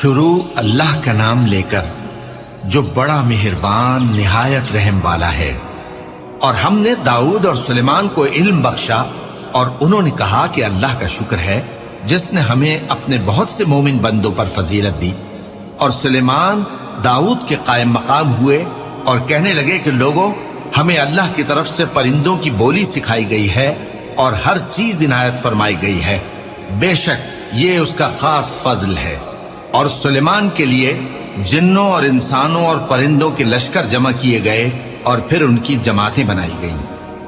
شروع اللہ کا نام لے کر جو بڑا مہربان نہایت رحم والا ہے۔ اور ہم نے داؤد اور سلیمان کو علم بخشا، اور انہوں نے کہا کہ اللہ کا شکر ہے جس نے ہمیں اپنے بہت سے مومن بندوں پر فضیلت دی۔ اور سلیمان داؤد کے قائم مقام ہوئے اور کہنے لگے کہ لوگوں، ہمیں اللہ کی طرف سے پرندوں کی بولی سکھائی گئی ہے اور ہر چیز عنایت فرمائی گئی ہے، بے شک یہ اس کا خاص فضل ہے۔ اور سلیمان کے لیے جنوں اور انسانوں اور پرندوں کے لشکر جمع کیے گئے اور پھر ان کی جماعتیں بنائی گئیں،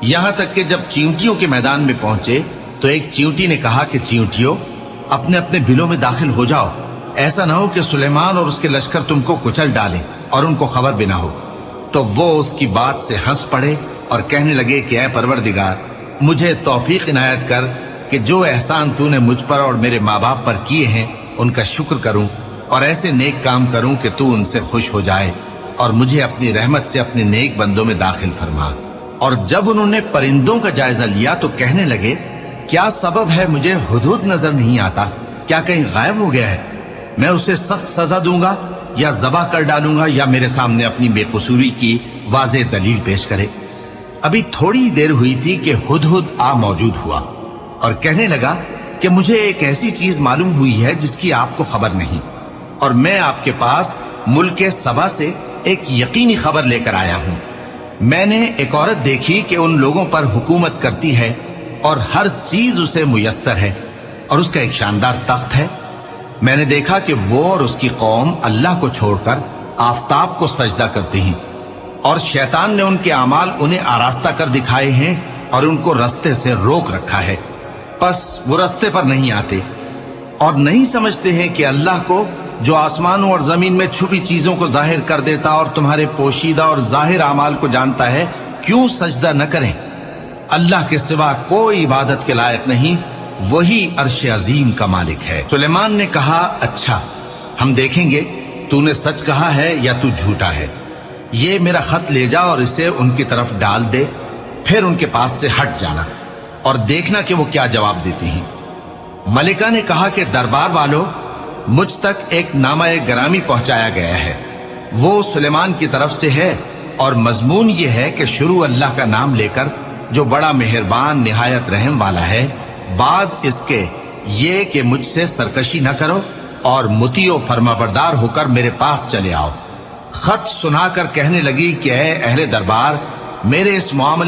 یہاں تک کہ جب چیونٹیوں کے میدان میں پہنچے تو ایک چیونٹی نے کہا کہ چیونٹیوں، اپنے اپنے بلوں میں داخل ہو جاؤ، ایسا نہ ہو کہ سلیمان اور اس کے لشکر تم کو کچل ڈالیں اور ان کو خبر بھی نہ ہو۔ تو وہ اس کی بات سے ہنس پڑے اور کہنے لگے کہ اے پروردگار، مجھے توفیق عنایت کر کہ جو احسان تو نے مجھ پر اور میرے ماں باپ پر کیے ہیں ان کا شکر کروں اور ایسے نیک کام کروں کہ تو ان سے خوش ہو جائے، اور مجھے اپنی رحمت سے اپنے نیک بندوں میں داخل فرما۔ اور جب انہوں نے پرندوں کا جائزہ لیا تو کہنے لگے، کیا سبب ہے مجھے ہدہد نظر نہیں آتا؟ کیا کہیں غائب ہو گیا ہے؟ میں اسے سخت سزا دوں گا یا ذبح کر ڈالوں گا یا میرے سامنے اپنی بے قصوری کی واضح دلیل پیش کرے۔ ابھی تھوڑی دیر ہوئی تھی کہ ہدہد آ موجود ہوا اور کہنے لگا کہ مجھے ایک ایسی چیز معلوم ہوئی ہے جس کی آپ کو خبر نہیں، اور میں آپ کے پاس ملک سبا سے ایک یقینی خبر لے کر آیا ہوں۔ میں نے ایک عورت دیکھی کہ ان لوگوں پر حکومت کرتی ہے اور ہر چیز اسے میسر ہے، اور اس کا ایک شاندار تخت ہے۔ میں نے دیکھا کہ وہ اور اس کی قوم اللہ کو چھوڑ کر آفتاب کو سجدہ کرتے ہیں، اور شیطان نے ان کے اعمال انہیں آراستہ کر دکھائے ہیں اور ان کو رستے سے روک رکھا ہے، پس وہ رستے پر نہیں آتے اور نہیں سمجھتے ہیں کہ اللہ کو جو آسمانوں اور زمین میں چھپی چیزوں کو ظاہر کر دیتا اور تمہارے پوشیدہ اور ظاہر اعمال کو جانتا ہے، کیوں سجدہ نہ کریں؟ اللہ کے سوا کوئی عبادت کے لائق نہیں، وہی عرش عظیم کا مالک ہے۔ سلیمان نے کہا، اچھا، ہم دیکھیں گے تو نے سچ کہا ہے یا تو جھوٹا ہے۔ یہ میرا خط لے جا اور اسے ان کی طرف ڈال دے، پھر ان کے پاس سے ہٹ جانا اور دیکھنا کہ وہ کیا جواب دیتی ہیں۔ ملکہ نے کہا کہ دربار والو، مجھ تک ایک نامہ گرامی پہنچایا گیا ہے، وہ سلیمان کی طرف سے ہے، اور مضمون یہ ہے کہ شروع اللہ کا نام لے کر جو بڑا مہربان نہایت رحم والا ہے، بعد اس کے یہ کہ مجھ سے سرکشی نہ کرو اور مطیع و فرما بردار ہو کر میرے پاس چلے آؤ۔ خط سنا کر کہنے لگی کہ اے اہل دربار، میرے اس معاملے